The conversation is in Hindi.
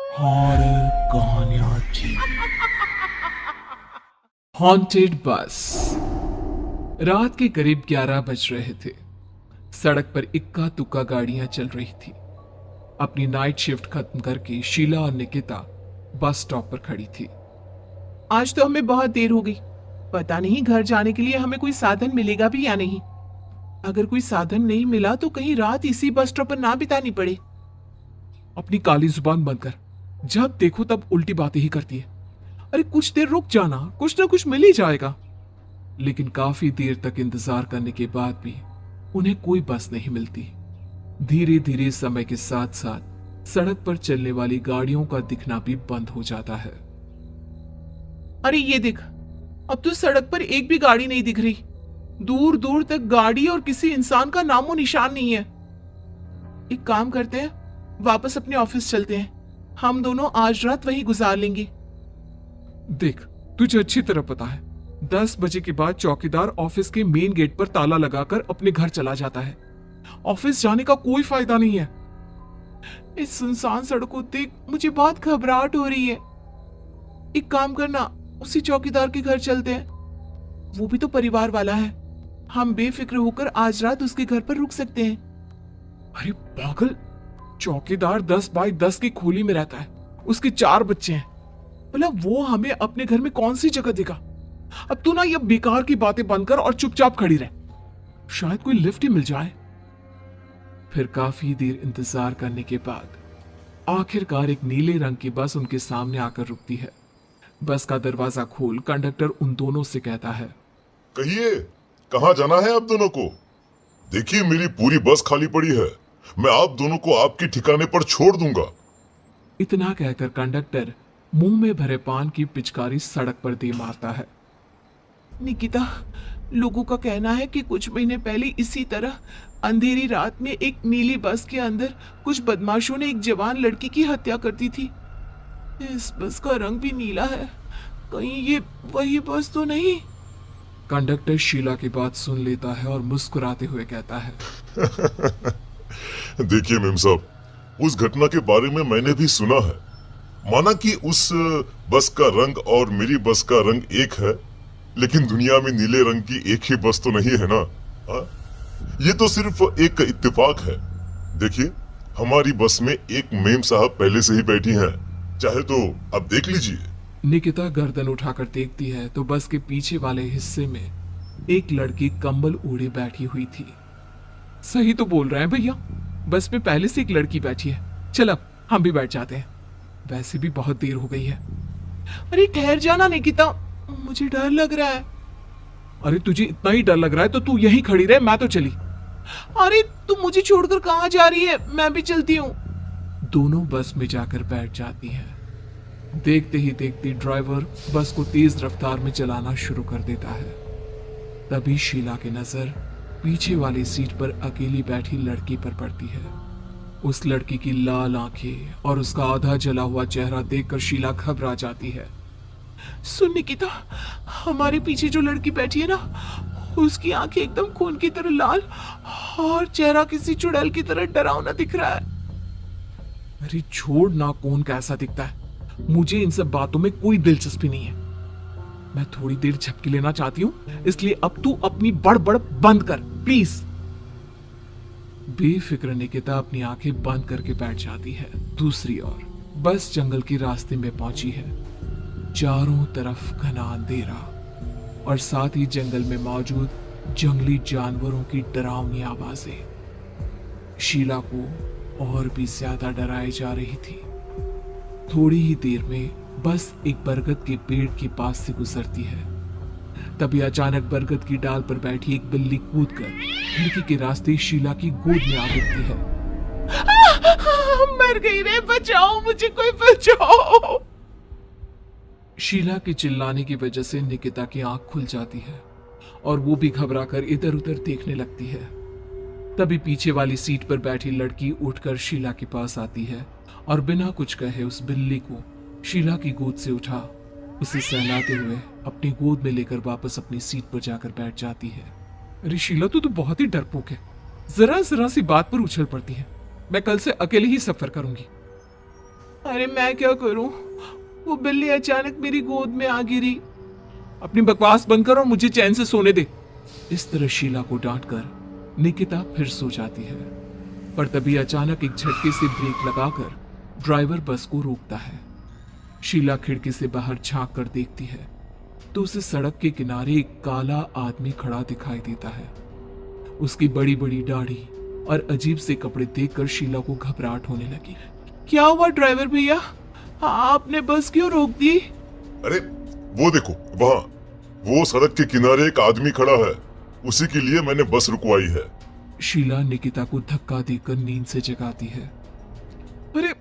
हॉरर कहानियां थी। हॉन्टेड बस। रात के करीब 11 बज रहे थे। सड़क पर इक्का दुक्का गाड़ियां चल रही थी। अपनी नाइट शिफ्ट खत्म करके शीला और निकिता बस स्टॉप पर खड़ी थी। आज तो हमें बहुत देर हो गई। पता नहीं घर जाने के लिए हमें कोई साधन मिलेगा भी या नहीं। अगर कोई साधन नहीं मिला तो कहीं रात इसी बस स्टॉप पर ना बितानी पड़े। अपनी काली जुबान बंद कर। जब देखो तब उल्टी बातें ही करती है। अरे कुछ देर रुक जाना, कुछ ना कुछ मिल ही जाएगा। लेकिन काफी देर तक इंतजार करने के बाद भी उन्हें कोई बस नहीं मिलती। धीरे धीरे समय के साथ साथ सड़क पर चलने वाली गाड़ियों का दिखना भी बंद हो जाता है। अरे ये देख, अब तो सड़क पर एक भी गाड़ी नहीं दिख रही। दूर दूर तक गाड़ी और किसी इंसान का नामो निशान नहीं है। एक काम करते हैं, वापस अपने ऑफिस चलते हैं। हम दोनों आज रात वहीं गुजार लेंगे। देख, तुझे अच्छी तरह पता है 10 बजे के बाद चौकीदार ऑफिस के मेन गेट पर ताला लगाकर अपने घर चला जाता है। ऑफिस जाने का कोई फायदा नहीं है। इस सुनसान सड़क को देख मुझे बहुत घबराहट हो रही है। एक काम करना, उसी चौकीदार के घर चलते हैं। वो भी तो परिवार वाला है। हम बेफिक्र होकर आज रात उसके घर पर रुक सकते हैं। अरे पागल, चौकीदार 10 बाई 10 की खोली में रहता है। उसके 4 बच्चे हैं। भला वो हमें अपने घर में कौन सी जगह देगा। अब तू ना ये बेकार की बातें बंद कर और चुपचाप खड़ी रह। शायद कोई लिफ्ट ही मिल जाए। फिर काफी देर इंतजार करने के बाद आखिरकार एक नीले रंग की बस उनके सामने आकर रुकती है। बस का दरवाजा खोल कंडक्टर उन दोनों से कहता है, कहिए, कहाँ जाना है आप दोनों को? देखिए मेरी पूरी बस खाली पड़ी है। मैं आप दोनों को आपके ठिकाने पर छोड़ दूंगा। इतना कहकर कंडक्टर मुंह में भरे पान की पिचकारी सड़क पर दे मारता है। निकिता, लोगों का कहना है कि कुछ महीने पहले इसी तरह अंधेरी रात में एक नीली बस के अंदर कुछ बदमाशों ने एक जवान लड़की की हत्या कर दी थी। इस बस का रंग भी नीला है। कहीं ये वही बस तो नहीं? कंडक्टर शीला की बात सुन लेता है और मुस्कुराते हुए कहता है, देखिए मेम साहब, उस घटना के बारे में मैंने भी सुना है। माना कि उस बस का रंग और मेरी बस का रंग एक है, लेकिन दुनिया में नीले रंग की एक ही बस तो नहीं है ना। हा? ये तो सिर्फ एक इत्तेफाक है। देखिए, हमारी बस में एक मेम साहब पहले से ही बैठी हैं। चाहे तो अब देख लीजिए। निकिता गर्दन उठाकर देखती है तो बस के पीछे वाले हिस्से में एक लड़की कंबल ओढ़े बैठी हुई थी। सही तो बोल रहे हैं भैया, बस में पहले से एक लड़की बैठी है। चल अब हम भी बैठ जाते हैं, वैसे भी बहुत देर हो गई है। अरे ठहर जाना निकिता, मुझे डर लग रहा है। अरे तुझे इतना ही डर लग रहा है तो तू यहीं खड़ी रहे, मैं तो चली। अरे तू मुझे छोड़कर कहाँ जा रही है? मैं भी चलती हूँ। दोनों बस में जाकर बैठ जाती हैं। देखते ही देखते ड्राइवर बस को तेज रफ्तार में चलाना शुरू कर देता है। तभी शीला की नजर पीछे वाली सीट पर अकेली बैठी लड़की पर पड़ती है। उस लड़की की लाल आंखें और उसका आधा जला हुआ चेहरा देखकर शीला घबरा जाती है। सुन निकिता, हमारे पीछे जो लड़की बैठी है ना, उसकी आंखें एकदम खून की तरह लाल और चेहरा किसी चुड़ैल की तरह डरावना दिख रहा है। अरे छोड़ ना, कौन कैसा दिखता है? मुझे इन सब बातों में कोई दिलचस्पी नहीं है। मैं थोड़ी देर झपकी लेना चाहती हूँ, इसलिए अब तू अपनी बड़बड़ बंद कर प्लीज। बेफिक्र निकिता अपनी आंखें बंद करके बैठ जाती है। दूसरी ओर बस जंगल के रास्ते में पहुंची है। चारों तरफ घना अंधेरा और साथ ही जंगल में मौजूद जंगली जानवरों की डरावनी आवाजें शीला को और भी ज्यादा डराए जा रही थी। थोड़ी ही देर में बस एक बरगद के पेड़ के पास से गुजरती है। तभी अचानक बरगद की डाल पर बैठी एक बिल्ली कूदकर खिड़की के रास्ते शीला की गोद में आ गिरती है। मर गई रे, बचाओ मुझे, कोई बचाओ। शीला के चिल्लाने की वजह से निकिता की आंख खुल जाती है और वो भी घबराकर इधर उधर देखने लगती है। तभी पीछे वाली सीट पर बैठी लड़की उठकर शीला के पास आती है और बिना कुछ कहे उस बिल्ली को शीला की गोद से उठा उसे सहलाते हुए अपनी गोद में लेकर वापस अपनी सीट पर जाकर बैठ जाती है। अरे शीला, तू तो बहुत ही डरपोक है। जरा जरा सी बात पर उछल पड़ती है। मैं कल से अकेले ही सफर करूंगी। अरे मैं क्या करूं? वो बिल्ली अचानक मेरी गोद में आ गिरी। अपनी बकवास बंद कर और मुझे चैन से सोने दे। इस तरह शीला को डांटकर निकिता फिर सो जाती है, पर तभी अचानक एक झटके से ब्रेक लगाकर ड्राइवर बस को रोकता है। शीला खिड़की से बाहर झांक कर देखती है तो उसे सड़क के किनारे एक काला आदमी खड़ा दिखाई देता है। उसकी बड़ी बड़ी दाढ़ी और अजीब से कपड़े देखकर शीला को घबराहट होने लगी। क्या हुआ ड्राइवर भैया? आपने बस क्यों रोक दी? अरे वो देखो वहाँ, वो सड़क के किनारे एक आदमी खड़ा है, उसी के लिए मैंने बस रुकवाई है। शीला निकिता को धक्का देकर नींद से जगाती है। अरे